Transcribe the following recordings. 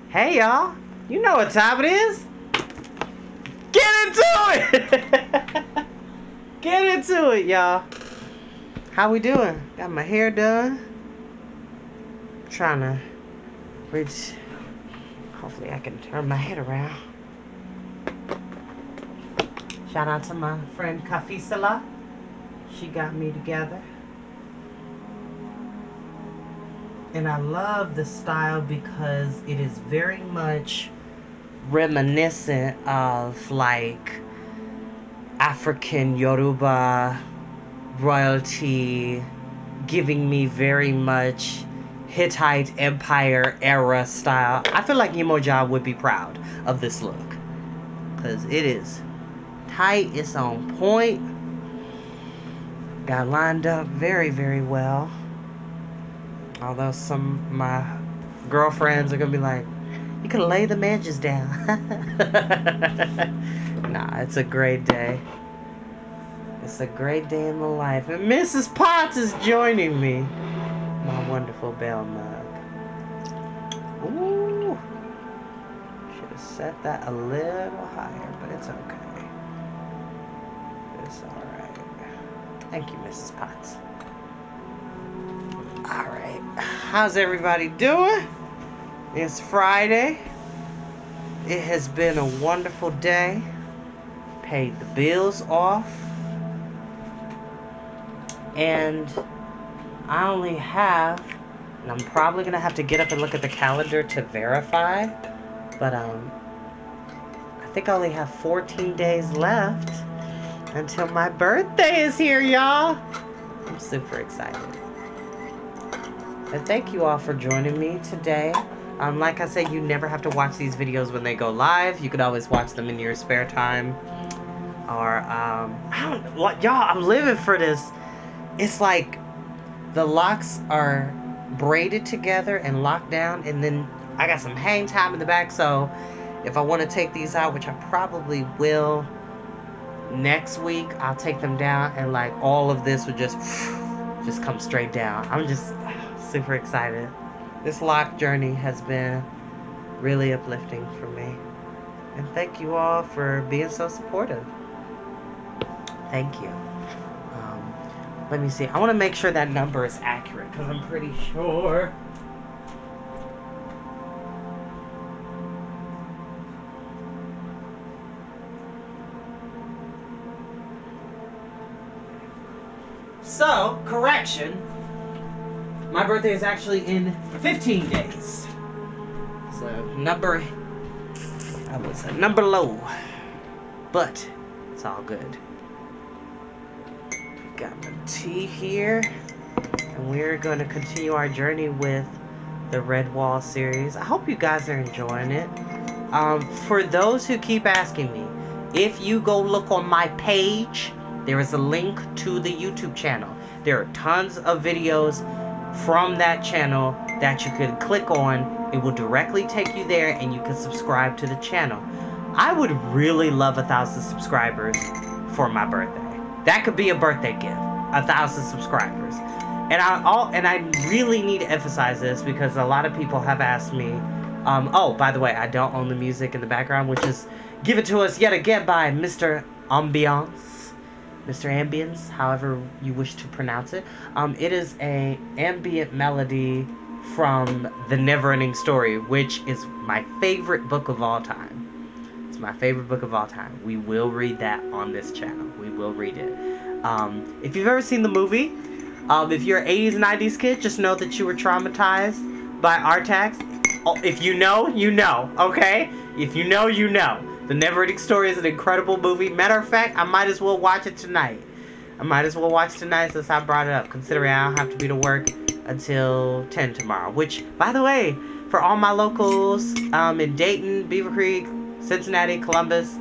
Hey y'all, you know what time it is. Get into it! Get into it, y'all. How we doing? Got my hair done. Trying to reach. Hopefully I can turn my head around. Shout out to my friend Kafisala. She got me together. And I love the style because it is very much reminiscent of like African Yoruba royalty, giving me very much Hittite Empire era style. I feel like Yemoja would be proud of this look because it is tight, it's on point, got lined up very, very well. Although some of my girlfriends are gonna be like, you can lay the edges down. Nah, it's a great day. It's a great day in my life. And Mrs. Potts is joining me. My wonderful bell mug. Ooh. Should have set that a little higher, but it's okay. It's alright. Thank you, Mrs. Potts. Alright. How's everybody doing? It's Friday. It has been a wonderful day. Paid the bills off. And I only have, and I'm probably going to have to get up and look at the calendar to verify, but I think I only have 14 days left until my birthday is here, y'all. I'm super excited. And thank you all for joining me today. Like I said, you never have to watch these videos when they go live. You could always watch them in your spare time. Or, I don't know, y'all, I'm living for this. It's like the locks are braided together and locked down, and then I got some hang time in the back, so if I want to take these out, which I probably will next week, I'll take them down, and like all of this would just come straight down. I'm just super excited. This lock journey has been really uplifting for me, and thank you all for being so supportive. Thank you. Let me see. I want to make sure that number is accurate because I'm pretty sure. So, correction. My birthday is actually in 15 days. So, I was a number low. But, it's all good. Got my tea here, and we're going to continue our journey with the Redwall series. I hope you guys are enjoying it. For those who keep asking me, if you go look on my page, there is a link to the YouTube channel. There are tons of videos from that channel that you can click on. It will directly take you there, and you can subscribe to the channel. I would really love 1,000 subscribers for my birthday. That could be a birthday gift, 1,000 subscribers. And I really need to emphasize this because a lot of people have asked me, oh, by the way, I don't own the music in the background, which is given to us yet again by Mr. Ambiance. Mr. Ambience, however you wish to pronounce it. It is an ambient melody from The Neverending Story, which is my favorite book of all time. My favorite book of all time. We will read that on this channel. We will read it. If you've ever seen the movie, if you're an 80s and 90s kid, just know that you were traumatized by Artax. If you know, you know, okay? If you know, you know. The Neverending Story is an incredible movie. Matter of fact, I might as well watch it tonight. Since I brought it up, considering I don't have to be to work until 10 tomorrow. Which, by the way, for all my locals in Dayton, Beaver Creek, Cincinnati, Columbus,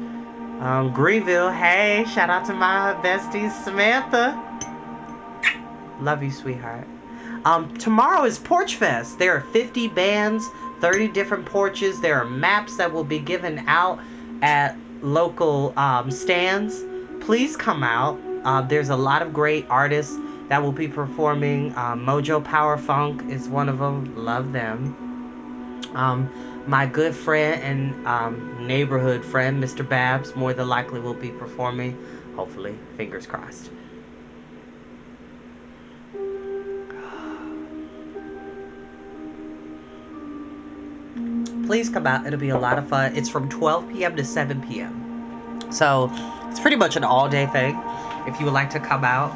Greenville. Hey, shout out to my bestie Samantha. Love you, sweetheart. Tomorrow is Porch Fest. There are 50 bands, 30 different porches. There are maps that will be given out at local stands. Please come out. There's a lot of great artists that will be performing. Mojo Power Funk is one of them. Love them. My good friend and neighborhood friend, Mr. Babs, more than likely will be performing. Hopefully, fingers crossed. Please come out. It'll be a lot of fun. It's from 12 p.m. to 7 p.m. So it's pretty much an all-day thing. If you would like to come out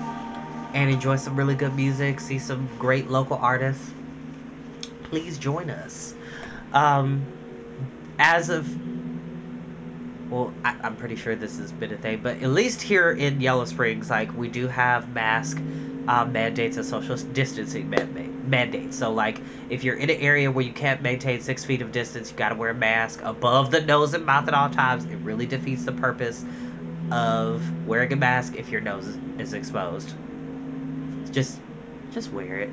and enjoy some really good music, see some great local artists, please join us. As of, well, I'm pretty sure this has been a thing, but at least here in Yellow Springs, like, we do have mask mandates and social distancing mandates. So, like, if you're in an area where you can't maintain 6 feet of distance, you gotta wear a mask above the nose and mouth at all times. It really defeats the purpose of wearing a mask if your nose is exposed. Just wear it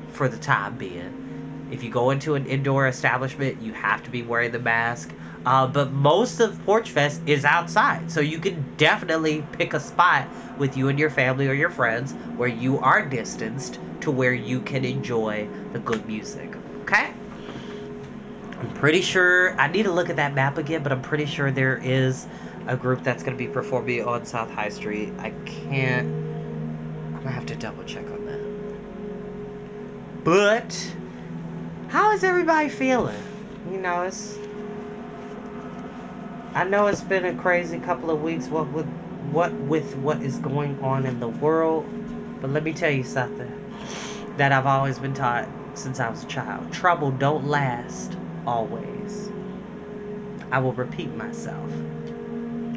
for the time being. If you go into an indoor establishment, you have to be wearing the mask. But most of Porch Fest is outside, so you can definitely pick a spot with you and your family or your friends where you are distanced to where you can enjoy the good music. Okay? I'm pretty sure, I need to look at that map again, but I'm pretty sure there is a group that's going to be performing on South High Street. I'm going to have to double check on that. But how is everybody feeling? You know, I know it's been a crazy couple of weeks what is going on in the world, but let me tell you something that I've always been taught since I was a child. Trouble don't last always. I will repeat myself.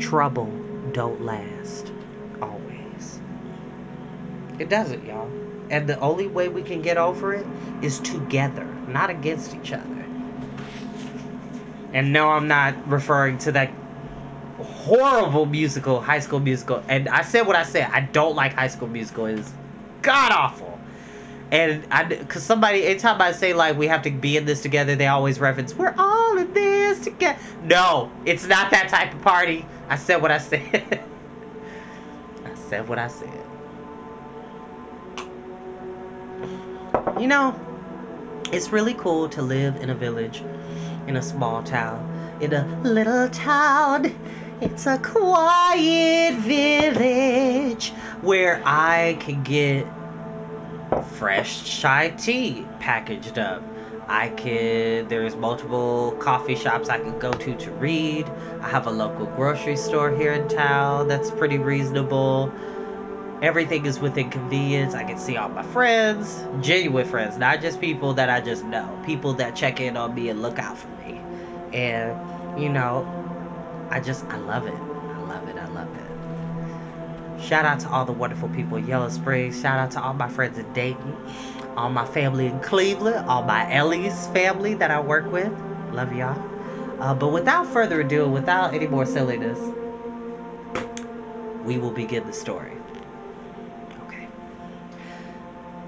Trouble don't last always. It doesn't, y'all. And the only way we can get over it is together, not against each other. And no, I'm not referring to that horrible musical, High School Musical. And I said what I said. I don't like High School Musical. It is god-awful. And because somebody, anytime I say, like, we have to be in this together, they always reference, we're all in this together. No, it's not that type of party. I said what I said. I said what I said. You know, it's really cool to live in a village, in a small town, in a little town. It's a quiet village where I can get fresh chai tea packaged up. There's multiple coffee shops I can go to read. I have a local grocery store here in town that's pretty reasonable. Everything is within convenience. I can see all my friends, genuine friends, not just people that I just know. People that check in on me and look out for me. And, you know, I love it. I love it. I love it. Shout out to all the wonderful people in Yellow Springs. Shout out to all my friends in Dayton. All my family in Cleveland. All my Ellie's family that I work with. Love y'all. But without further ado, without any more silliness, we will begin the story.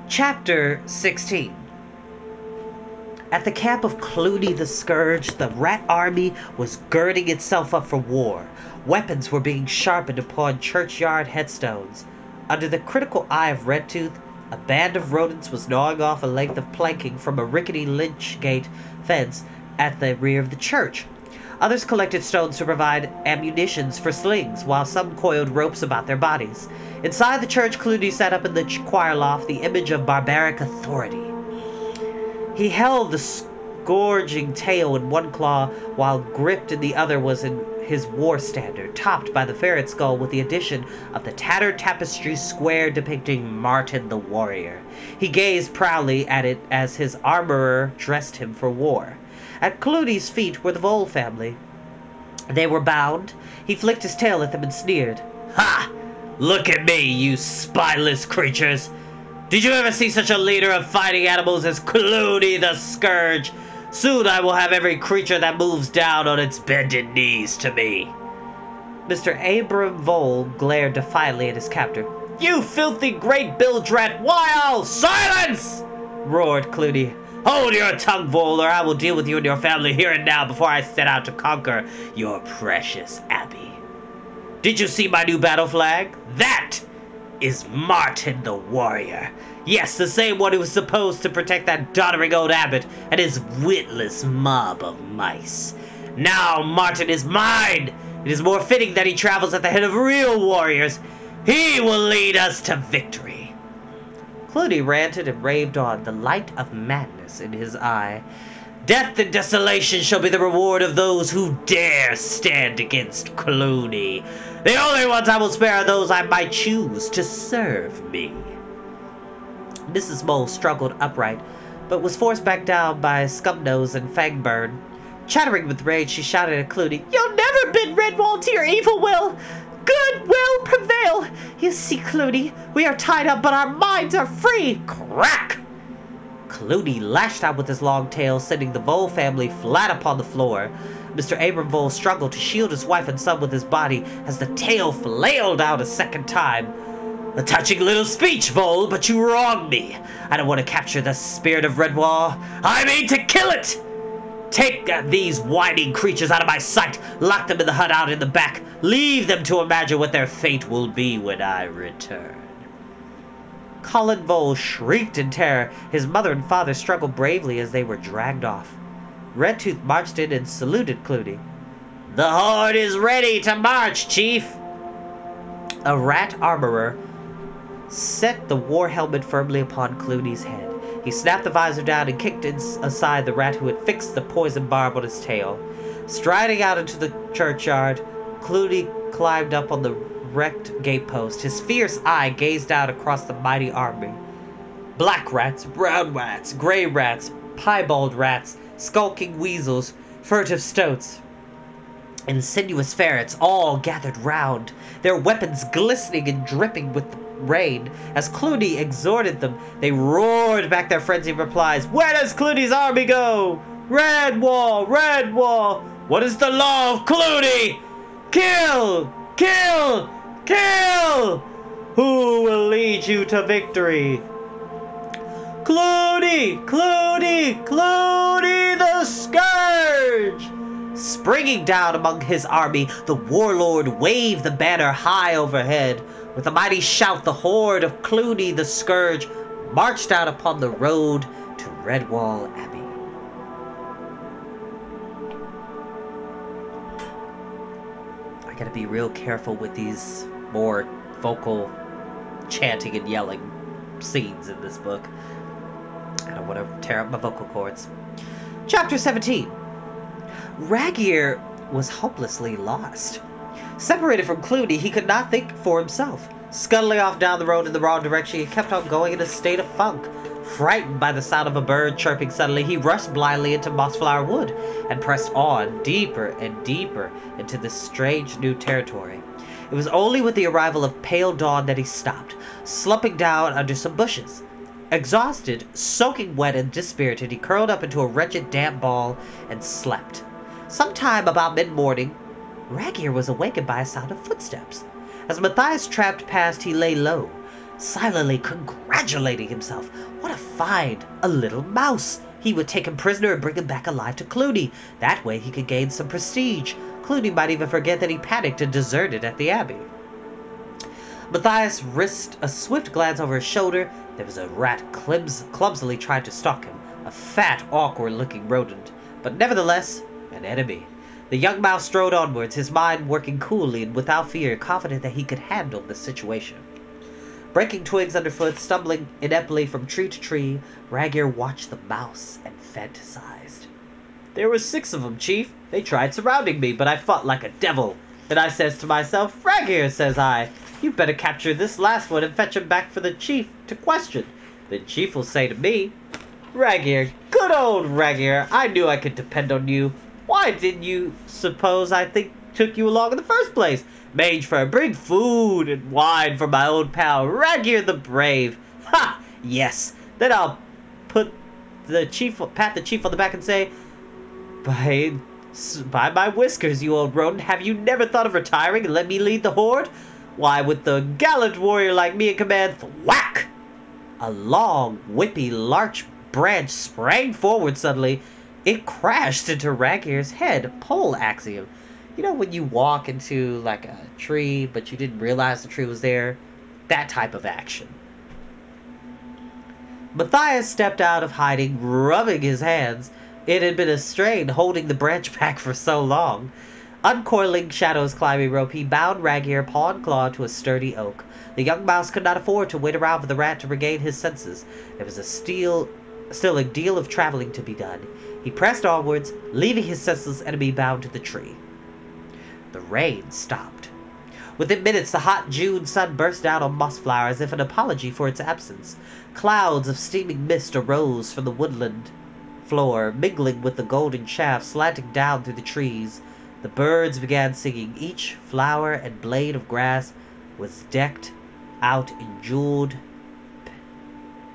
Chapter 16. At the camp of Clooney the Scourge, the rat army was girding itself up for war. Weapons were being sharpened upon churchyard headstones. Under the critical eye of Redtooth, a band of rodents was gnawing off a length of planking from a rickety lynch gate fence at the rear of the church. Others collected stones to provide ammunitions for slings, while some coiled ropes about their bodies. Inside the church, Clooney sat up in the choir loft, the image of barbaric authority. He held the scourging tail in one claw, while gripped in the other was his war standard, topped by the ferret skull with the addition of the tattered tapestry square depicting Martin the Warrior. He gazed proudly at it as his armorer dressed him for war. At Clooney's feet were the Vole family. They were bound. He flicked his tail at them and sneered. "Ha! Look at me, you spineless creatures! Did you ever see such a leader of fighting animals as Clooney the Scourge? Soon I will have every creature that moves down on its bended knees to me." Mr. Abram Vole glared defiantly at his captor. "You filthy great bilge rat! Wild silence!" roared Clooney. "Hold your tongue, Vole, or I will deal with you and your family here and now before I set out to conquer your precious abbey. Did you see my new battle flag? That is Martin the warrior. Yes, the same one who was supposed to protect that doddering old abbot and his witless mob of mice. Now Martin is mine. It is more fitting that he travels at the head of real warriors. He will lead us to victory. Clooney ranted and raved on, the light of madness in his eye. Death and desolation shall be the reward of those who dare stand against Clooney. The only ones I will spare are those I might choose to serve me. Mrs. Mole struggled upright, but was forced back down by Scumnose and Fangburn. Chattering with rage, she shouted at Clooney, "You'll never bid Redwall to your evil will! Good will prevail! You see, Clooney, we are tied up, but our minds are free!" Crack! Clooney lashed out with his long tail, sending the Vole family flat upon the floor. Mr. Abram Vole struggled to shield his wife and son with his body as the tail flailed out a second time. "A touching little speech, Vole, but you wrong me. I don't want to capture the spirit of Redwall. I mean to kill it! Take these whining creatures out of my sight. Lock them in the hut out in the back. Leave them to imagine what their fate will be when I return." Colin Vole shrieked in terror. His mother and father struggled bravely as they were dragged off. Redtooth marched in and saluted Clooney. "The horde is ready to march, Chief." A rat armorer set the war helmet firmly upon Clooney's head. He snapped the visor down and kicked aside the rat who had fixed the poison barb on his tail. Striding out into the churchyard, Clooney climbed up on the wrecked gatepost. His fierce eye gazed out across the mighty army. Black rats, brown rats, gray rats, piebald rats, skulking weasels, furtive stoats, insidious ferrets all gathered round, their weapons glistening and dripping with the rain. As Clooney exhorted them, they roared back their frenzied replies. "Where does Clooney's army go? Redwall! Redwall! What is the law of Clooney? Kill! Kill! Kill! Who will lead you to victory?" "Clooney! Clooney! Clooney the Scourge!" Springing down among his army, the warlord waved the banner high overhead. With a mighty shout, the horde of Clooney the Scourge marched out upon the road to Redwall Abbey. I gotta be real careful with these more vocal chanting and yelling scenes in this book. I don't want to tear up my vocal cords. Chapter 17. Ragier was hopelessly lost. Separated from Clooney, he could not think for himself. Scuttling off down the road in the wrong direction, he kept on going in a state of funk. Frightened by the sound of a bird chirping suddenly, he rushed blindly into Mossflower Wood and pressed on deeper and deeper into this strange new territory. It was only with the arrival of pale dawn that he stopped, slumping down under some bushes. Exhausted, soaking wet, and dispirited, he curled up into a wretched damp ball and slept. Sometime about mid-morning, Ragier was awakened by a sound of footsteps. As Matthias tramped past, he lay low, silently congratulating himself. What a find! A little mouse! He would take him prisoner and bring him back alive to Clooney. That way he could gain some prestige. Clooney might even forget that he panicked and deserted at the Abbey. Matthias risked a swift glance over his shoulder. There was a rat clumsily trying to stalk him, a fat, awkward-looking rodent, but nevertheless an enemy. The young mouse strode onwards, his mind working coolly and without fear, confident that he could handle the situation. Breaking twigs underfoot, stumbling ineptly from tree to tree, Ragier watched the mouse and fantasized. "There were 6 of them, Chief. They tried surrounding me, but I fought like a devil. Then I says to myself, 'Ragier,' says I, 'you'd better capture this last one and fetch him back for the Chief to question.' Then Chief will say to me, 'Ragier, good old Ragier, I knew I could depend on you. Why didn't you suppose I took you along in the first place? Mange for bring food and wine for my old pal, Ragier the Brave. Ha! Yes. Then I'll pat the Chief on the back and say, by my whiskers, you old rodent, have you never thought of retiring and let me lead the horde? Why, with the gallant warrior like me in command, thwack!" A long, whippy larch branch sprang forward suddenly. It crashed into Ragier's head, pole axing him. You know when you walk into like a tree, but you didn't realize the tree was there? That type of action. Matthias stepped out of hiding, rubbing his hands. It had been a strain holding the branch back for so long. Uncoiling Shadow's climbing rope, he bound Raggear paw and claw to a sturdy oak. The young mouse could not afford to wait around for the rat to regain his senses. There was still a deal of traveling to be done. He pressed onwards, leaving his senseless enemy bound to the tree. The rain stopped. Within minutes, the hot June sun burst down on Mossflower as if an apology for its absence. Clouds of steaming mist arose from the woodland floor, mingling with the golden shaft slanting down through the trees. The birds began singing. Each flower and blade of grass was decked out in jeweled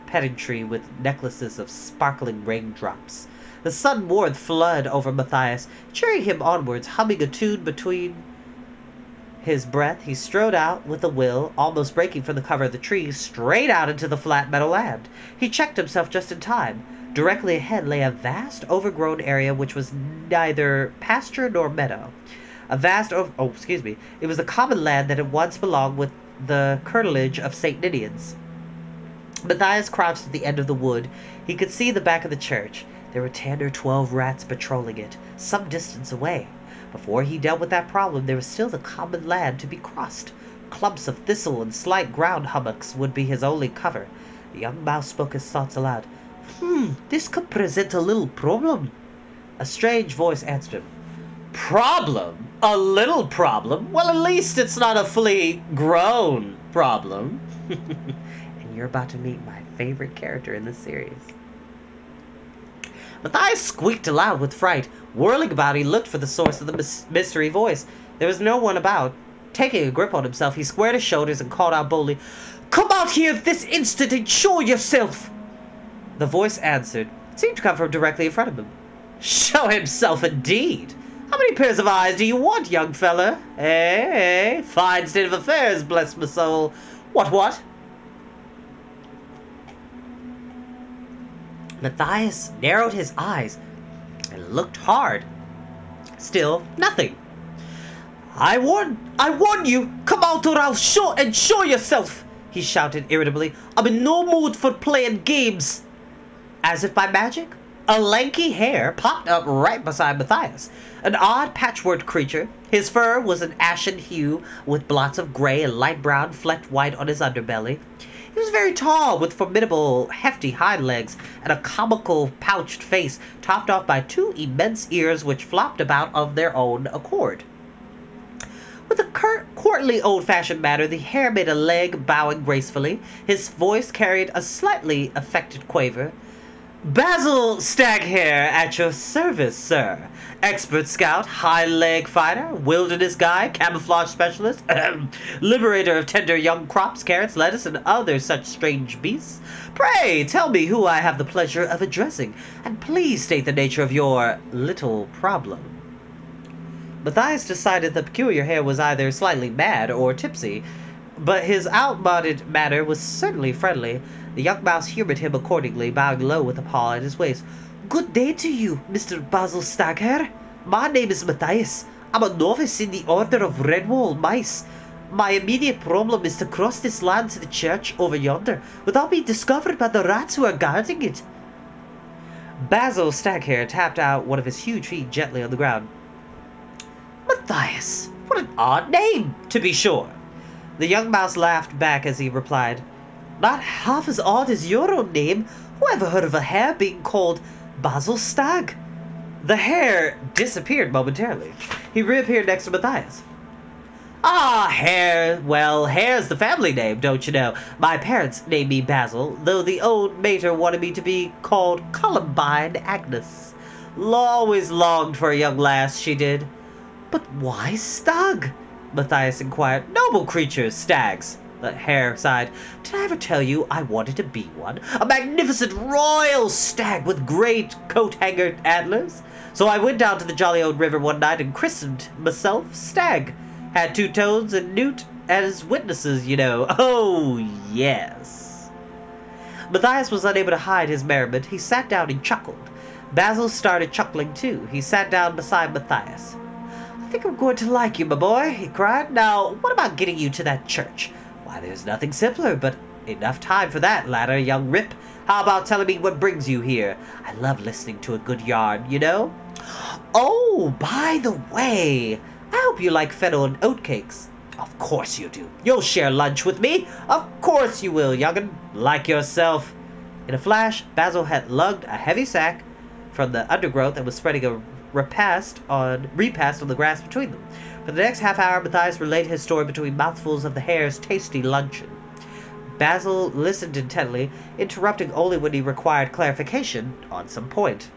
pedantry with necklaces of sparkling raindrops. The sun warmth flooded over Matthias, cheering him onwards, humming a tune between his breath. He strode out with a will, almost breaking from the cover of the trees, straight out into the flat meadowland. He checked himself just in time. Directly ahead lay a vast, overgrown area which was neither pasture nor meadow. It was the common land that had once belonged with the curtilage of St. Ninian's. Matthias crouched at the end of the wood. He could see the back of the church. There were 10 or 12 rats patrolling it, some distance away. Before he dealt with that problem, there was still the common land to be crossed. Clumps of thistle and slight ground hummocks would be his only cover. The young mouse spoke his thoughts aloud. This could present a little problem. A strange voice answered him. Problem? A little problem? Well, at least it's not a fully grown problem. And you're about to meet my favorite character in this series. Matthias squeaked aloud with fright. Whirling about, he looked for the source of the mystery voice. There was no one about. Taking a grip on himself, he squared his shoulders and called out boldly, "Come out here this instant and show yourself!" The voice answered. It seemed to come from directly in front of him. Show himself, indeed! How many pairs of eyes do you want, young fella? Eh? Fine state of affairs, bless my soul. What? Matthias narrowed his eyes and looked hard. Still, nothing. I warn you! Come out or I'll show yourself! He shouted irritably. I'm in no mood for playing games. As if by magic, a lanky hare popped up right beside Matthias. An odd patchwork creature. His fur was an ashen hue with blots of gray and light brown flecked white on his underbelly. He was very tall, with formidable, hefty hind legs, and a comical, pouched face, topped off by 2 immense ears which flopped about of their own accord. With a courtly, old-fashioned manner, the hare made a leg, bowing gracefully. His voice carried a slightly affected quaver. Basil Staghair at your service, sir. Expert scout, hind-leg fighter, wilderness guide, camouflage specialist, liberator of tender young crops, carrots, lettuce, and other such strange beasts. Pray, tell me who I have the pleasure of addressing, and please state the nature of your little problem. Matthias decided the peculiar hare was either slightly mad or tipsy, but his outmoded manner was certainly friendly. The young mouse humored him accordingly, bowing low with a paw at his waist. Good day to you, Mr. Basil Staghair. My name is Matthias. I'm a novice in the Order of Redwall Mice. My immediate problem is to cross this land to the church over yonder without being discovered by the rats who are guarding it. Basil Staghair tapped out one of his huge feet gently on the ground. Matthias, what an odd name, to be sure. The young mouse laughed back as he replied, Not half as odd as your own name. Who ever heard of a hare being called Basil Stag? The hare disappeared momentarily. He reappeared next to Matthias. Ah, hare. Well, hare's the family name, don't you know? My parents named me Basil, though the old mater wanted me to be called Columbine Agnes. Always longed for a young lass, she did. But why Stag? Matthias inquired. Noble creatures, stags. The hare sighed. Did I ever tell you I wanted to be one? A magnificent royal stag with great coat-hanger antlers? So I went down to the jolly old river one night and christened myself Stag. Had 2 toads and Newt as witnesses, you know. Oh, yes. Matthias was unable to hide his merriment. He sat down and chuckled. Basil started chuckling too. He sat down beside Matthias. I think I'm going to like you, my boy, he cried. Now, what about getting you to that church? Why, there's nothing simpler, but enough time for that, ladder, young rip. How about telling me what brings you here? I love listening to a good yarn, you know? Oh, by the way, I hope you like fennel and oatcakes. Of course you do. You'll share lunch with me. Of course you will, young'un. Like yourself. In a flash, Basil had lugged a heavy sack from the undergrowth and was spreading a repast on the grass between them. For the next half hour, Matthias related his story between mouthfuls of the hare's tasty luncheon. Basil listened intently, interrupting only when he required clarification on some point.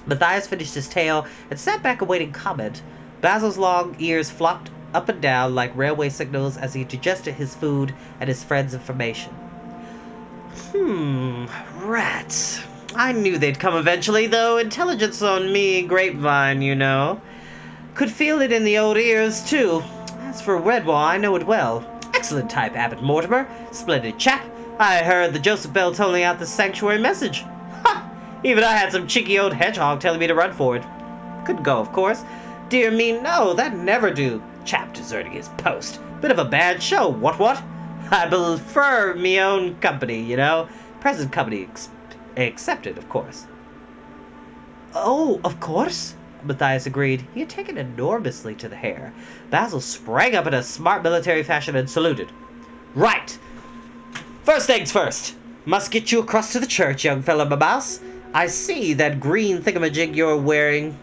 Matthias finished his tale and sat back awaiting comment. Basil's long ears flopped up and down like railway signals as he digested his food and his friend's information. Rats. I knew they'd come eventually, though. Intelligence on me, grapevine, you know. Could feel it in the old ears, too. As for Redwall, I know it well. Excellent type, Abbot Mortimer. Splendid chap. I heard the Joseph Bell tolling out the sanctuary message. Ha! Even I had some cheeky old hedgehog telling me to run for it. Couldn't go, of course. Dear me, no, that'd never do. Chap deserting his post. Bit of a bad show, what? I prefer me own company, you know. Present company accepted, of course. Oh, of course, Matthias agreed. He had taken enormously to the hare. Basil sprang up in a smart military fashion and saluted. Right. First things first. Must get you across to the church, young fellow mouse. I see that green thingamajig you're wearing.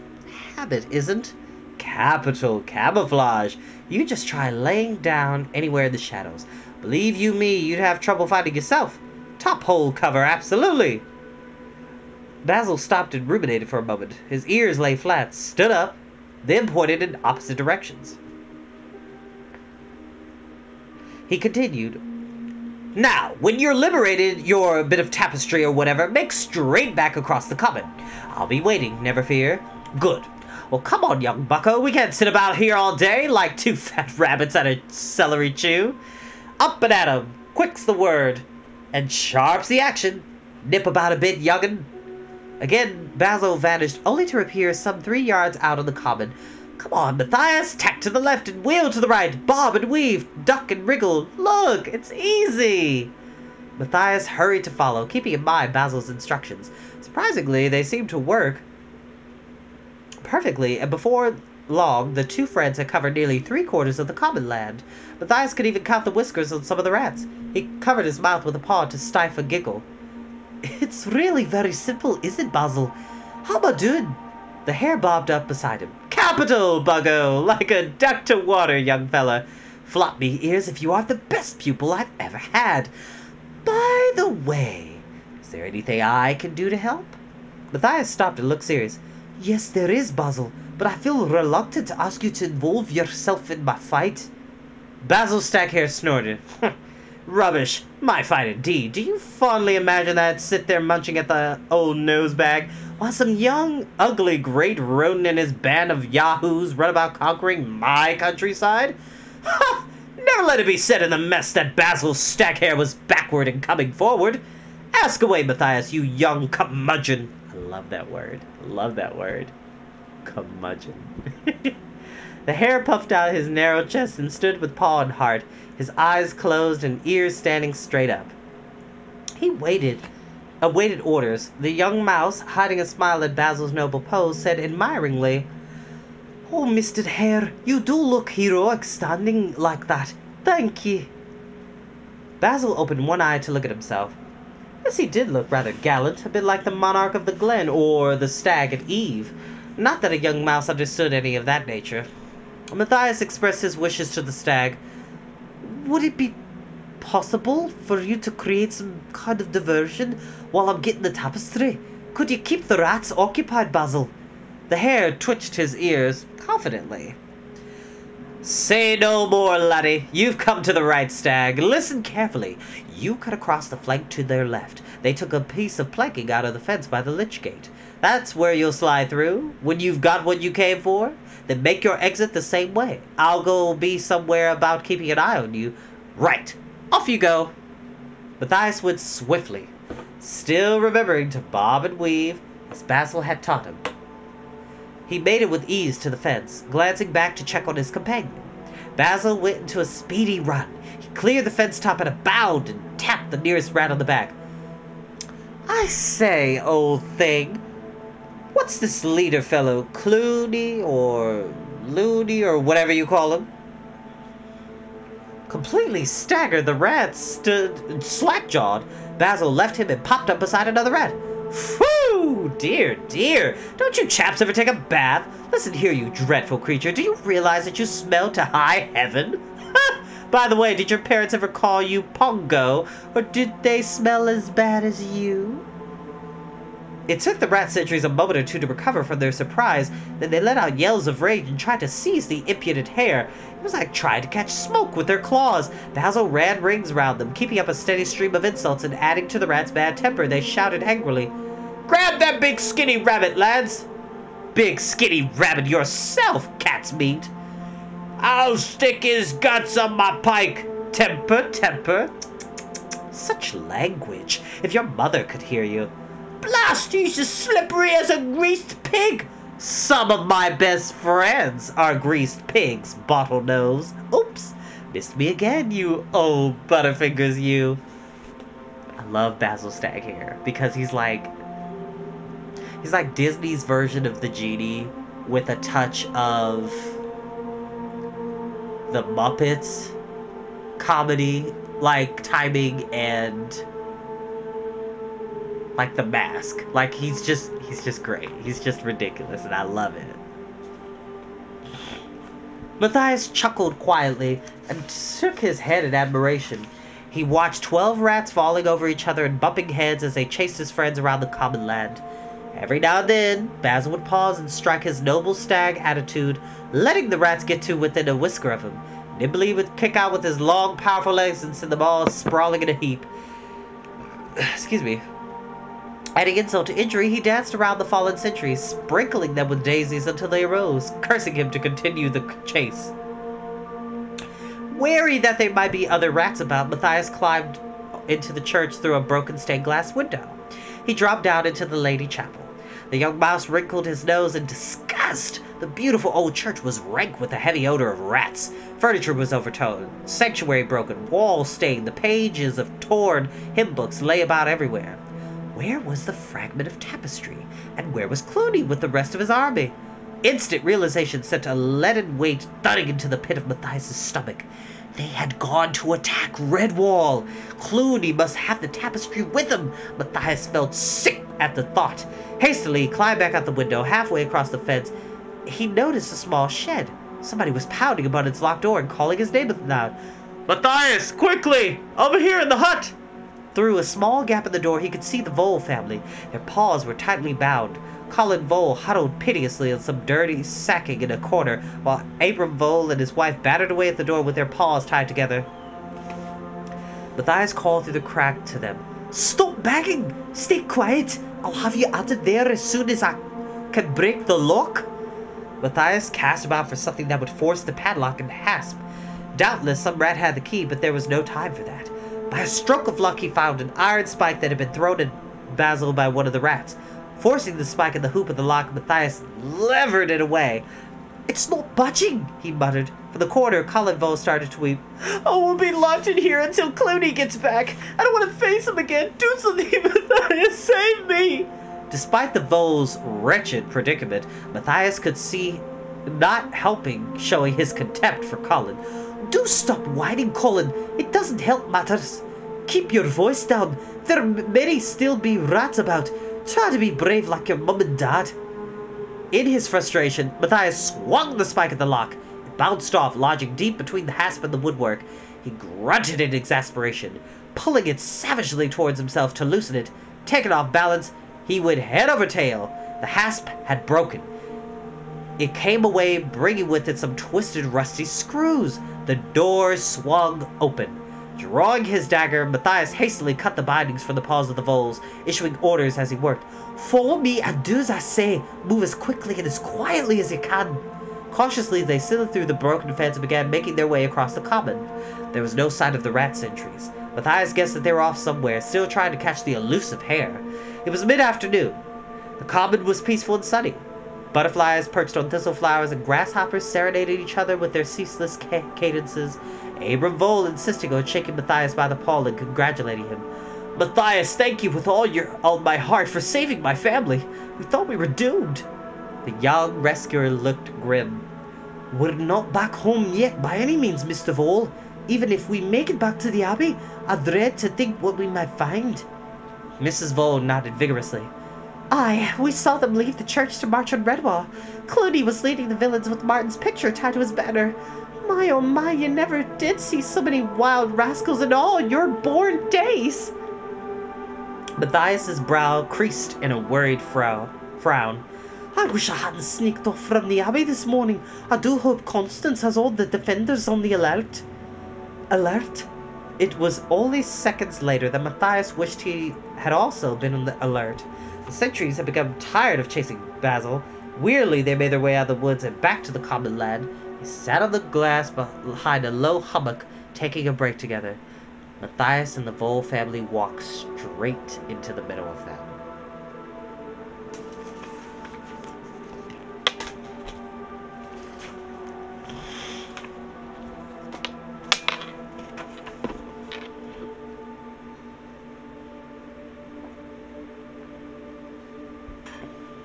Habit, isn't? Capital camouflage. You just try laying down anywhere in the shadows. Believe you me, you'd have trouble finding yourself. Top hole cover, absolutely. Basil stopped and ruminated for a moment. His ears lay flat, stood up, then pointed in opposite directions. He continued, Now, when you're liberated your bit of tapestry or whatever, make straight back across the common. I'll be waiting, never fear. Good. Well, come on, young bucko. We can't sit about here all day like two fat rabbits at a celery chew. Up and at 'em. Quick's the word. And sharp's the action. Nip about a bit, young'un. Again, Basil vanished, only to reappear some 3 yards out on the common. Come on, Matthias. Tack to the left and wheel to the right. Bob and weave. Duck and wriggle. Look, it's easy. Matthias hurried to follow, keeping in mind Basil's instructions. Surprisingly, they seemed to work perfectly, and before long, the two friends had covered nearly 3/4 of the common land. Matthias could even count the whiskers on some of the rats. He covered his mouth with a paw to stifle a giggle. It's really very simple, isn't it, Basil? How about doing? The hare bobbed up beside him. Capital, buggo! Like a duck to water, young fella. Flop me ears if you are the best pupil I've ever had. By the way, is there anything I can do to help? Matthias stopped and looked serious. Yes, there is, Basil, but I feel reluctant to ask you to involve yourself in my fight. Basil Stackhair snorted. Rubbish. My fight indeed. Do you fondly imagine that I'd sit there munching at the old nose bag while some young, ugly, great rodent and his band of yahoos run about conquering my countryside? Ha! Never let it be said in the mess that Basil Stackhair was backward in coming forward. Ask away, Matthias, you young curmudgeon. I love that word. Love that word. Curmudgeon. The hare puffed out his narrow chest and stood with paw and heart, his eyes closed and ears standing straight up. He awaited orders. The young mouse, hiding a smile at Basil's noble pose, said admiringly, Oh, Mr. Hare, you do look heroic standing like that. Thank ye. Basil opened one eye to look at himself. Yes, he did look rather gallant, a bit like the monarch of the glen, or the stag at eve. Not that a young mouse understood any of that nature. Matthias expressed his wishes to the stag. Would it be possible for you to create some kind of diversion while I'm getting the tapestry? Could you keep the rats occupied, Basil? The hare twitched his ears confidently. Say no more, laddie. You've come to the right stag. Listen carefully. You cut across the flank to their left. They took a piece of planking out of the fence by the lich gate. That's where you'll slide through. When you've got what you came for, then make your exit the same way. I'll go be somewhere about keeping an eye on you. Right. Off you go. Matthias went swiftly, still remembering to bob and weave as Basil had taught him. He made it with ease to the fence, glancing back to check on his companion. Basil went into a speedy run. He cleared the fence top at a bound and tapped the nearest rat on the back. "I say, old thing, what's this leader fellow, Clooney or Looney or whatever you call him?" Completely staggered, the rat stood slack-jawed. Basil left him and popped up beside another rat. "Phew! Dear, dear! Don't you chaps ever take a bath? Listen here, you dreadful creature. Do you realize that you smell to high heaven? By the way, did your parents ever call you Pongo, or did they smell as bad as you?" It took the rat sentries a moment or two to recover from their surprise. Then they let out yells of rage and tried to seize the impudent hare. It was like trying to catch smoke with their claws. Basil ran rings around them, keeping up a steady stream of insults, and adding to the rat's bad temper, they shouted angrily, "Grab that big skinny rabbit, lads!" "Big skinny rabbit yourself, cat's meat!" "I'll stick his guts on my pike!" "Temper, temper!" Such language! If your mother could hear you. "Blast, he's as slippery as a greased pig!" "Some of my best friends are greased pigs, bottlenose." "Oops, missed me again, you old butterfingers, you." I love Basil Staghair because he's like Disney's version of the genie with a touch of the Muppets comedy, like timing and like The Mask. Like he's just great. He's just ridiculous and I love it. Matthias chuckled quietly and shook his head in admiration. He watched 12 rats falling over each other and bumping heads as they chased his friends around the common land. Every now and then, Basil would pause and strike his noble stag attitude, letting the rats get to within a whisker of him. Nimbly would kick out with his long, powerful legs and send them all sprawling in a heap. Excuse me. Adding insult to injury, he danced around the fallen sentries, sprinkling them with daisies until they arose, cursing him to continue the chase. Wary that there might be other rats about, Matthias climbed into the church through a broken stained glass window. He dropped down into the Lady Chapel. The young mouse wrinkled his nose in disgust. The beautiful old church was rank with a heavy odor of rats. Furniture was overturned, sanctuary broken, walls stained, the pages of torn hymn books lay about everywhere. Where was the fragment of tapestry? And where was Clooney with the rest of his army? Instant realization sent a leaden weight thudding into the pit of Matthias' stomach. They had gone to attack Redwall. Clooney must have the tapestry with him. Matthias felt sick at the thought. Hastily, he climbed back out the window. Halfway across the fence, he noticed a small shed. Somebody was pounding upon its locked door and calling his name aloud. "Matthias, quickly! Over here in the hut!" Through a small gap in the door, he could see the Vole family. Their paws were tightly bound. Colin Vole huddled piteously in some dirty sacking in a corner, while Abram Vole and his wife battered away at the door with their paws tied together. Matthias called through the crack to them. "Stop banging! Stay quiet! I'll have you out of there as soon as I can break the lock." Matthias cast about for something that would force the padlock and hasp. Doubtless some rat had the key, but there was no time for that. By a stroke of luck, he found an iron spike that had been thrown at Basil by one of the rats. Forcing the spike in the hoop of the lock, Matthias levered it away. "It's not budging," he muttered. From the corner, Colin Vole started to weep. "I will be locked in here until Clooney gets back. I don't want to face him again. Do something, Matthias. Save me." Despite the Vole's wretched predicament, Matthias could see not helping showing his contempt for Colin. "Do stop whining, Colin. It doesn't help matters. Keep your voice down. There may still be rats about. Try to be brave like your mum and dad." In his frustration, Matthias swung the spike at the lock. It bounced off, lodging deep between the hasp and the woodwork. He grunted in exasperation, pulling it savagely towards himself to loosen it. Taken off balance, he went head over tail. The hasp had broken. It came away, bringing with it some twisted, rusty screws. The door swung open. Drawing his dagger, Matthias hastily cut the bindings from the paws of the Voles, issuing orders as he worked. "Follow me and do as I say. Move as quickly and as quietly as you can." Cautiously, they slid through the broken fence and began making their way across the common. There was no sign of the rat sentries. Matthias guessed that they were off somewhere, still trying to catch the elusive hare. It was mid-afternoon. The common was peaceful and sunny. Butterflies perched on thistle flowers and grasshoppers serenaded each other with their ceaseless cadences, Abram Vole insisting on shaking Matthias by the paw and congratulating him. "Matthias, thank you with all my heart for saving my family. We thought we were doomed." The young rescuer looked grim. "We're not back home yet by any means, Mr. Vole. Even if we make it back to the Abbey, I dread to think what we might find." Mrs. Vole nodded vigorously. "Aye, we saw them leave the church to march on Redwall. Clooney was leading the villains with Martin's picture tied to his banner. My oh my, you never did see so many wild rascals in all your born days." Matthias's brow creased in a worried frown. "I wish I hadn't sneaked off from the Abbey this morning. I do hope Constance has all the defenders on the alert." Alert? It was only seconds later that Matthias wished he had also been on the alert. The sentries had become tired of chasing Basil. Wearily they made their way out of the woods and back to the common land. They sat on the grass behind a low hummock, taking a break together. Matthias and the Vole family walked straight into the middle of them.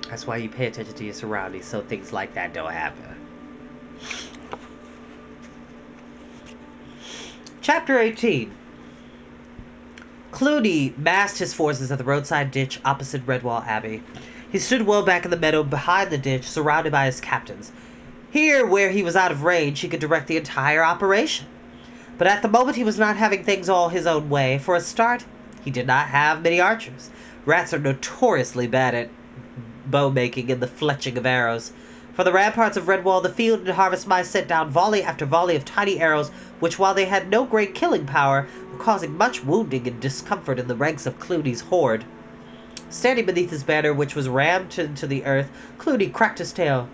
That's why you pay attention to your surroundings so things like that don't happen. Chapter 18. Clooney massed his forces at the roadside ditch opposite Redwall Abbey. He stood well back in the meadow behind the ditch, surrounded by his captains. Here, where he was out of range, he could direct the entire operation. But at the moment he was not having things all his own way. For a start, he did not have many archers. Rats are notoriously bad at bow-making and the fletching of arrows. For the ramparts of Redwall, the field and harvest mice sent down volley after volley of tiny arrows, which, while they had no great killing power, were causing much wounding and discomfort in the ranks of Clooney's horde. Standing beneath his banner, which was rammed into the earth, Clooney cracked his tail.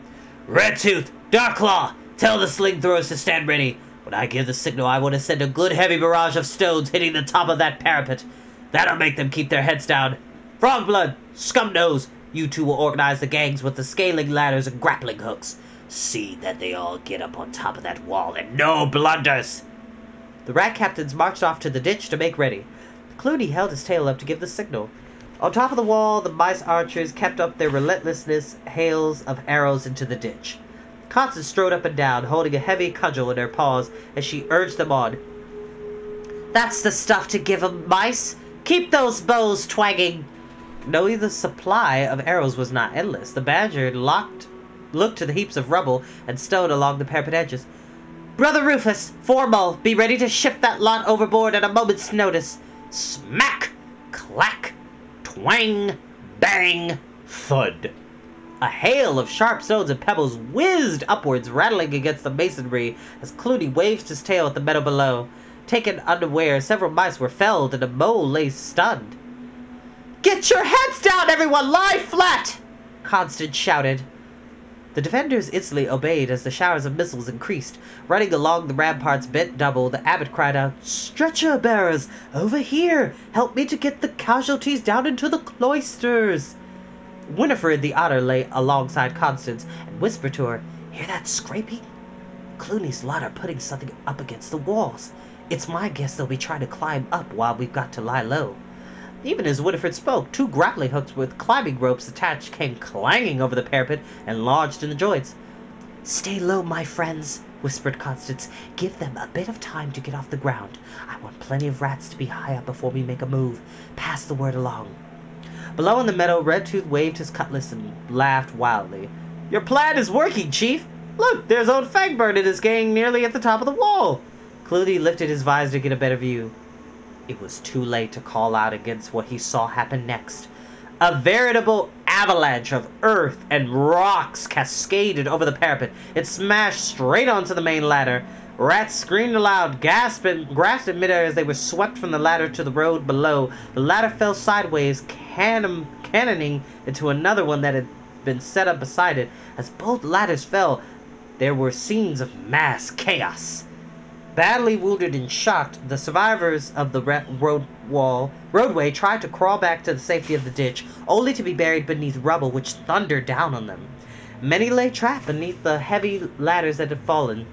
"Redtooth! Darklaw! Tell the sling throwers to stand ready. When I give the signal, I want to send a good heavy barrage of stones hitting the top of that parapet. That'll make them keep their heads down. Frogblood! Scumnose! You two will organize the gangs with the scaling ladders and grappling hooks. See that they all get up on top of that wall and no blunders." The rat captains marched off to the ditch to make ready. Clooney held his tail up to give the signal. On top of the wall, the mice archers kept up their relentless hails of arrows into the ditch. Constance strode up and down, holding a heavy cudgel in her paws as she urged them on. "That's the stuff to give 'em, mice! Keep those bows twanging!" Knowing the supply of arrows was not endless, the badger looked to the heaps of rubble and stone along the parapet edges. "Brother Rufus, Formal, be ready to shift that lot overboard at a moment's notice." Smack! Clack! Twang! Bang! Thud! A hail of sharp stones and pebbles whizzed upwards, rattling against the masonry as Clooney waved his tail at the meadow below. Taken unaware, several mice were felled and a mole lay stunned. "Get your heads down, everyone! Lie flat!" Constance shouted. The defenders instantly obeyed as the showers of missiles increased. Running along the ramparts bent double, the abbot cried out, "Stretcher bearers! Over here! Help me to get the casualties down into the cloisters!" Winifred the otter lay alongside Constance and whispered to her, "Hear that scraping? Clooney's lot are putting something up against the walls. It's my guess they'll be trying to climb up while we've got to lie low." Even as Winifred spoke, two grappling hooks with climbing ropes attached came clanging over the parapet and lodged in the joints. "Stay low, my friends," whispered Constance. "Give them a bit of time to get off the ground. I want plenty of rats to be high up before we make a move. Pass the word along." Below in the meadow, Redtooth waved his cutlass and laughed wildly. "Your plan is working, Chief! Look, there's old Fangbird and his gang nearly at the top of the wall." Clooney lifted his visor to get a better view. It was too late to call out against what he saw happen next. A veritable avalanche of earth and rocks cascaded over the parapet. It smashed straight onto the main ladder. Rats screamed aloud, gasped in midair as they were swept from the ladder to the road below. The ladder fell sideways, cannoning into another one that had been set up beside it. As both ladders fell, there were scenes of mass chaos. Badly wounded and shocked, the survivors of the roadway tried to crawl back to the safety of the ditch, only to be buried beneath rubble which thundered down on them. Many lay trapped beneath the heavy ladders that had fallen.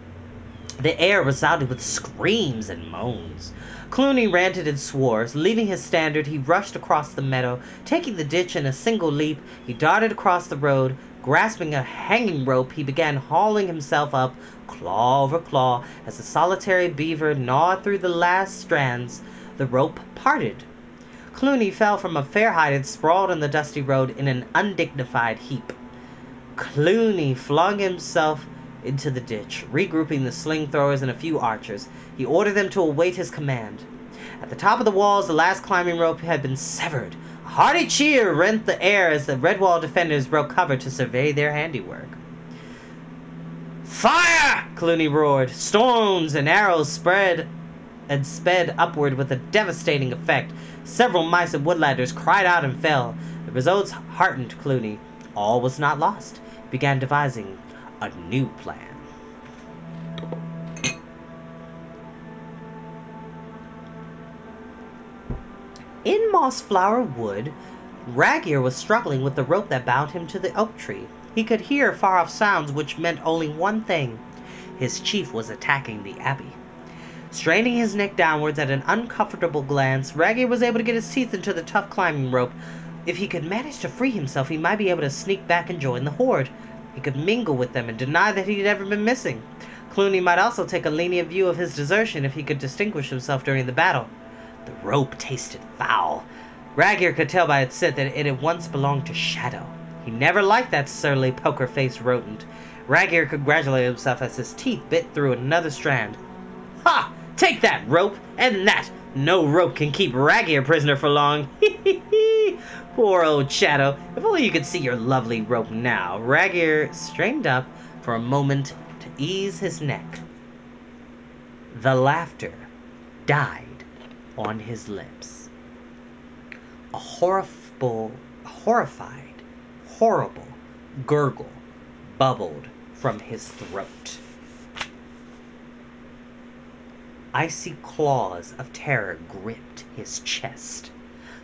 The air resounded with screams and moans. Clooney ranted and swore. Leaving his standard, he rushed across the meadow. Taking the ditch in a single leap, he darted across the road. Grasping a hanging rope, he began hauling himself up, claw over claw. As the solitary beaver gnawed through the last strands, the rope parted. Clooney fell from a fair height and sprawled on the dusty road in an undignified heap. Clooney flung himself into the ditch, regrouping the sling throwers and a few archers. He ordered them to await his command. At the top of the walls, the last climbing rope had been severed. A hearty cheer rent the air as the Redwall defenders broke cover to survey their handiwork. "Fire!" Clooney roared. Stones and arrows sped upward with a devastating effect. Several mice and woodlanders cried out and fell. The results heartened Clooney. All was not lost. He began devising a new plan. In Mossflower Wood, Ragier was struggling with the rope that bound him to the oak tree. He could hear far-off sounds which meant only one thing. His chief was attacking the abbey. Straining his neck downwards at an uncomfortable glance, Ragier was able to get his teeth into the tough climbing rope. If he could manage to free himself, he might be able to sneak back and join the horde. He could mingle with them and deny that he'd ever been missing. Clooney might also take a lenient view of his desertion if he could distinguish himself during the battle. The rope tasted foul. Ragier could tell by its scent that it had once belonged to Shadow. He never liked that surly, poker-faced rodent. Ragier congratulated himself as his teeth bit through another strand. "Ha! Take that, rope! And that! No rope can keep Ragier prisoner for long! Poor old Shadow! If only you could see your lovely rope now!" Ragier straightened up for a moment to ease his neck. The laughter died on his lips. A horrible gurgle bubbled from his throat. Icy claws of terror gripped his chest.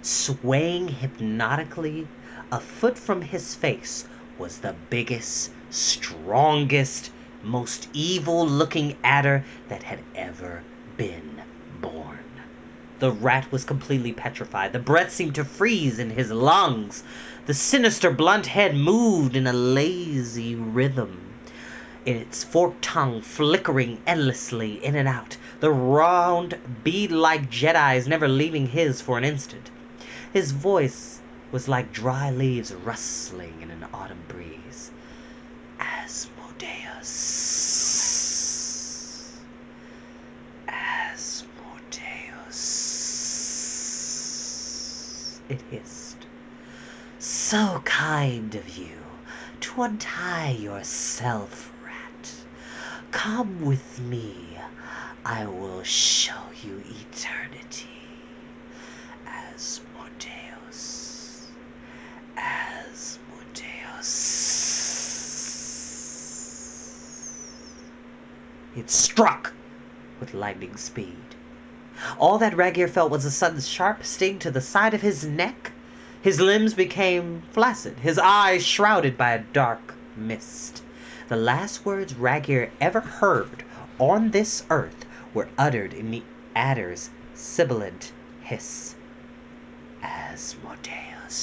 Swaying hypnotically, a foot from his face was the biggest, strongest, most evil-looking adder that had ever been born. The rat was completely petrified. The breath seemed to freeze in his lungs. The sinister blunt head moved in a lazy rhythm, its forked tongue flickering endlessly in and out, the round, bead-like jet eyes never leaving his for an instant. His voice was like dry leaves rustling in an autumn breeze. Asmodeus. Asmodeus. It hissed. "So kind of you to untie yourself, rat. Come with me. I will show you eternity. Asmodeus. Asmodeus." It struck with lightning speed. All that Ragier felt was a sudden sharp sting to the side of his neck. His limbs became flaccid, his eyes shrouded by a dark mist. The last words Ragier ever heard on this earth were uttered in the adder's sibilant hiss. Asmodeus.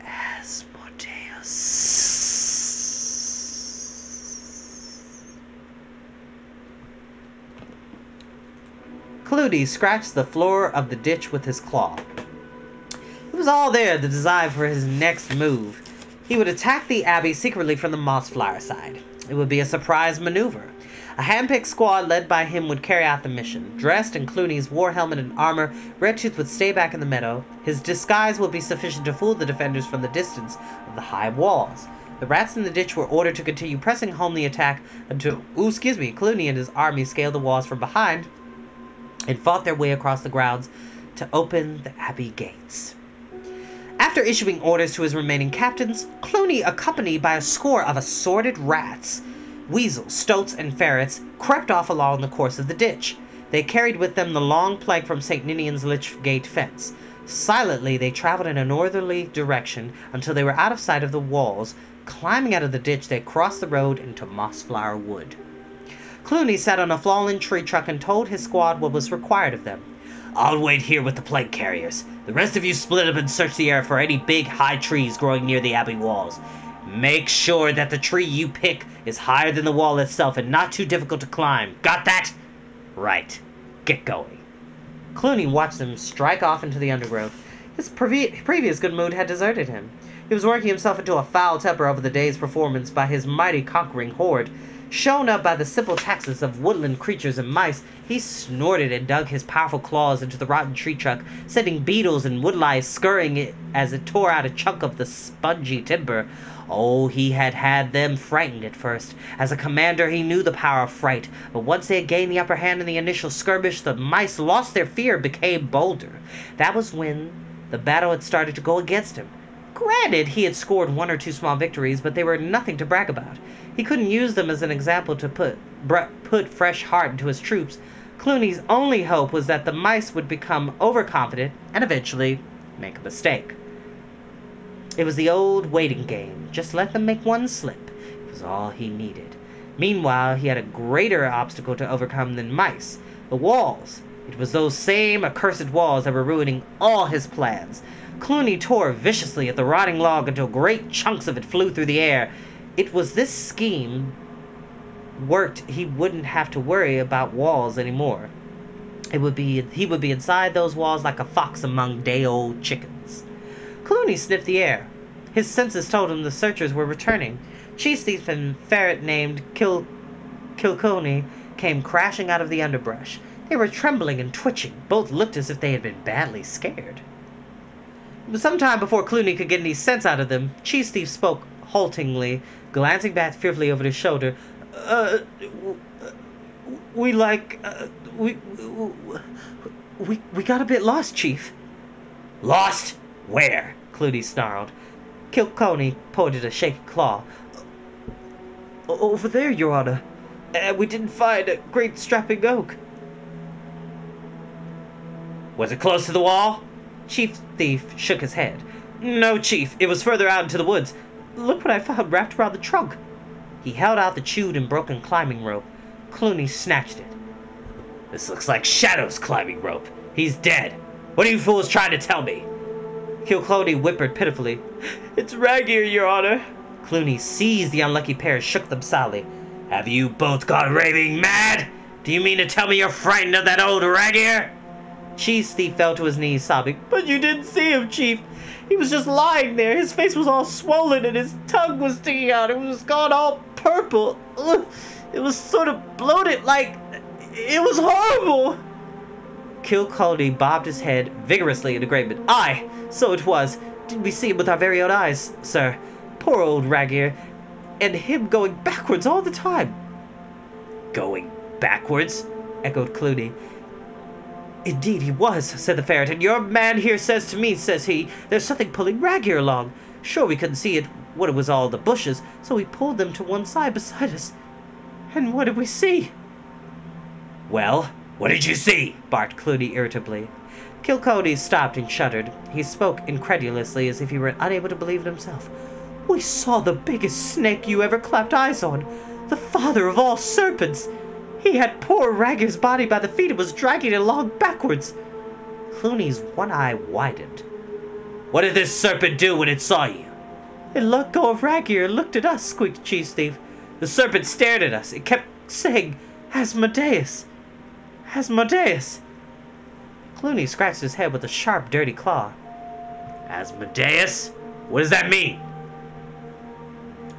Asmodeus. Clooney scratched the floor of the ditch with his claw. It was all there, the design for his next move. He would attack the abbey secretly from the Mossflower side. It would be a surprise maneuver. A hand-picked squad led by him would carry out the mission. Dressed in Clooney's war helmet and armor, Redtooth would stay back in the meadow. His disguise would be sufficient to fool the defenders from the distance of the high walls. The rats in the ditch were ordered to continue pressing home the attack until, Clooney and his army scaled the walls from behind and fought their way across the grounds to open the abbey gates. After issuing orders to his remaining captains, Clooney, accompanied by a score of assorted rats, weasels, stoats, and ferrets, crept off along the course of the ditch. They carried with them the long plank from St. Ninian's Lich Gate fence. Silently, they traveled in a northerly direction until they were out of sight of the walls. Climbing out of the ditch, they crossed the road into Mossflower Wood. Clooney sat on a fallen tree trunk and told his squad what was required of them. "I'll wait here with the plague carriers. The rest of you split up and search the air for any big, high trees growing near the abbey walls. Make sure that the tree you pick is higher than the wall itself and not too difficult to climb. Got that? Right. Get going." Clooney watched them strike off into the undergrowth. His previous good mood had deserted him. He was working himself into a foul temper over the day's performance by his mighty conquering horde. Shown up by the simple taxes of woodland creatures and mice, he snorted and dug his powerful claws into the rotten tree trunk, sending beetles and woodlice scurrying it as it tore out a chunk of the spongy timber. Oh, he had them frightened at first. As a commander, he knew the power of fright, but once they had gained the upper hand in the initial skirmish, the mice lost their fear and became bolder. That was when the battle had started to go against him. Granted, he had scored 1 or 2 small victories, but they were nothing to brag about. He couldn't use them as an example to put fresh heart into his troops. Clooney's only hope was that the mice would become overconfident and eventually make a mistake. It was the old waiting game. Just let them make one slip. It was all he needed. Meanwhile, he had a greater obstacle to overcome than mice. The walls. It was those same accursed walls that were ruining all his plans. Clooney tore viciously at the rotting log until great chunks of it flew through the air. It was this scheme worked, he wouldn't have to worry about walls anymore. He would be inside those walls like a fox among day-old chickens. Clooney sniffed the air. His senses told him the searchers were returning. Cheese thief and ferret named Kilconey came crashing out of the underbrush. They were trembling and twitching. Both looked as if they had been badly scared. It was some time before Clooney could get any sense out of them. Cheese thief spoke haltingly, glancing back fearfully over his shoulder. We got a bit lost, Chief." "Lost? Where?" Clooney snarled. Kilconey pointed a shaky claw. "Over there, Your Honor. We didn't find a great strapping oak." "Was it close to the wall?" Chief Thief shook his head. "No, Chief. It was further out into the woods. Look what I found wrapped around the trunk." He held out the chewed and broken climbing rope. Clooney snatched it. "This looks like Shadow's climbing rope. He's dead. What are you fools trying to tell me?" Kilconey whimpered pitifully. "It's Ragier, Your Honor." Clooney seized the unlucky pair and shook them soundly. "Have you both gone raving mad? Do you mean to tell me you're frightened of that old Ragier?" Cheese Thief fell to his knees, sobbing. "But you didn't see him, Chief. He was just lying there. His face was all swollen and his tongue was sticking out. It was gone all purple. Ugh. It was sort of bloated like... It was horrible." Kilconey bobbed his head vigorously in agreement. "Aye, so it was. Did we see him with our very own eyes, sir? Poor old Ragier. And him going backwards all the time." "Going backwards?" echoed Clooney. "Indeed he was," said the ferret. "And your man here says to me, says he, there's something pulling Ragier along. Sure, we couldn't see it when it was all the bushes, so we pulled them to one side beside us. And what did we see?" "Well, what did you see?" barked Clooney irritably. Kilconey stopped and shuddered. He spoke incredulously, as if he were unable to believe it himself. "We saw the biggest snake you ever clapped eyes on. The father of all serpents. He had poor Ragier's body by the feet and was dragging it along backwards." Clooney's one eye widened. "What did this serpent do when it saw you?" "It let go of Ragier and looked at us," squeaked Cheese Thief. "The serpent stared at us. It kept saying, 'Asmodeus! Asmodeus!'" Clooney scratched his head with a sharp, dirty claw. "Asmodeus? What does that mean?"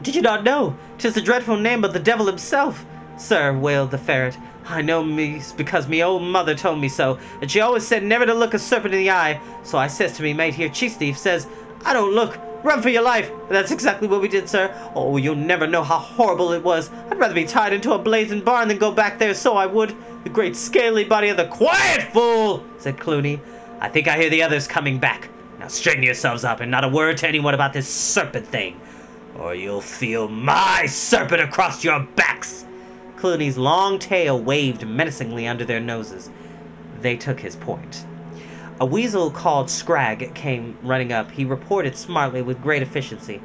"Did you not know? 'Tis the dreadful name of the devil himself, sir," wailed the ferret. "I know me because me old mother told me so, and she always said never to look a serpent in the eye. So I says to me mate here, Cheese Thief, says, 'I don't look. Run for your life!' And that's exactly what we did, sir. Oh, you'll never know how horrible it was. I'd rather be tied into a blazing barn than go back there, so I would. The great scaly body of the—" "Quiet, fool!" said Clooney. "I think I hear the others coming back. Now straighten yourselves up and not a word to anyone about this serpent thing, or you'll feel my serpent across your backs." Clooney's long tail waved menacingly under their noses. They took his point. A weasel called Scrag came running up. He reported smartly with great efficiency.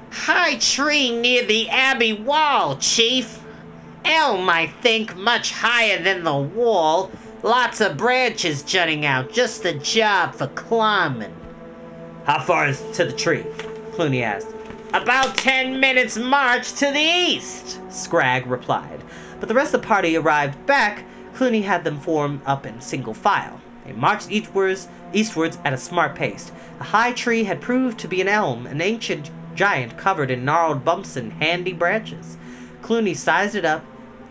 High tree near the Abbey wall, Chief. Elm, I think, much higher than the wall. Lots of branches jutting out, just the job for climbing. How far is to the tree? Clooney asked. About 10 minutes march to the east, Scrag replied. But the rest of the party arrived back. Clooney had them form up in single file. They marched eastwards at a smart pace. The high tree had proved to be an elm, an ancient giant covered in gnarled bumps and handy branches. Clooney sized it up,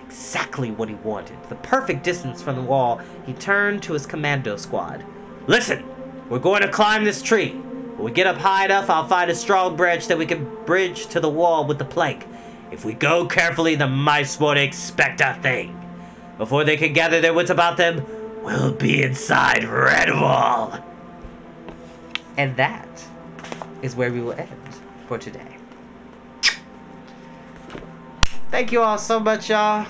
exactly what he wanted, the perfect distance from the wall. He turned to his commando squad. Listen, we're going to climb this tree. When we get up high enough, I'll find a strong branch that we can bridge to the wall with the plank. If we go carefully, the mice won't expect a thing. Before they can gather their wits about them, we'll be inside Redwall. And that is where we will end for today. Thank you all so much, y'all.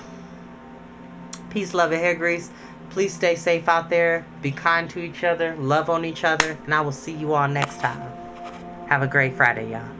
Peace, love, and hair grease. Please stay safe out there. Be kind to each other. Love on each other. And I will see you all next time. Have a great Friday, y'all.